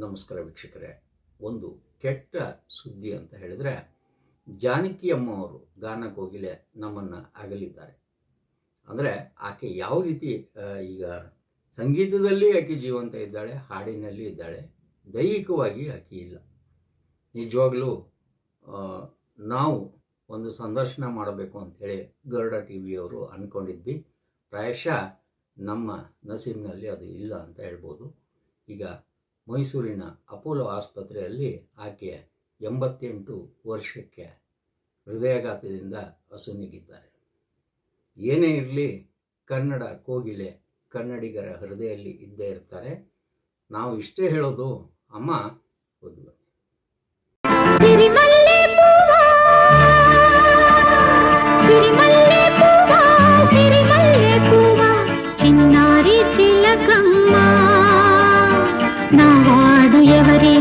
ನಮಸ್ಕಾರ ವೀಕ್ಷಕರೇ. ಒಂದು ಕೆಟ್ಟ ಸುದ್ದಿ ಅಂತ ಹೇಳಿದ್ರೆ, ಜಾನಕಿ ಅಮ್ಮ ಅವರು ಗಾನ ಕೋಗಿಲೆ ನಮ್ಮನ್ನು ಅಗಲಿದ್ದಾರೆ. ಅಂದರೆ ಆಕೆ ಯಾವ ರೀತಿ ಈಗ ಸಂಗೀತದಲ್ಲಿ ಆಕೆ ಜೀವಂತ ಇದ್ದಾಳೆ, ಹಾಡಿನಲ್ಲಿ ಇದ್ದಾಳೆ, ದೈಹಿಕವಾಗಿ ಆಕೆ ಇಲ್ಲ. ನಿಜವಾಗ್ಲೂ ನಾವು ಒಂದು ಸಂದರ್ಶನ ಮಾಡಬೇಕು ಅಂಥೇಳಿ ಗರುಡ ಟಿ ವಿಯವರು ಅಂದ್ಕೊಂಡಿದ್ವಿ. ಪ್ರಾಯಶಃ ನಮ್ಮ ನಸೀಬ್ನಲ್ಲಿ ಅದು ಇಲ್ಲ ಅಂತ ಹೇಳ್ಬೋದು. ಈಗ ಮೈಸೂರಿನ ಅಪೋಲೋ ಆಸ್ಪತ್ರೆಯಲ್ಲಿ ಆಕೆ 88 ವರ್ಷಕ್ಕೆ ಹೃದಯಾಘಾತದಿಂದ ಅಸುನೀಗಿದ್ದಾರೆ. ಏನೇ ಇರಲಿ, ಕನ್ನಡ ಕೋಗಿಲೆ ಕನ್ನಡಿಗರ ಹೃದಯದಲ್ಲಿ ಇದ್ದೇ ಇರ್ತಾರೆ. ನಾವು ಇಷ್ಟೇ ಹೇಳೋದು, ಅಮ್ಮ ಓದುವ ಚಿನ್ನಾರಿ ಚಿಲಕಮ್ಮ ನಾವಾಡು ಎವರೇ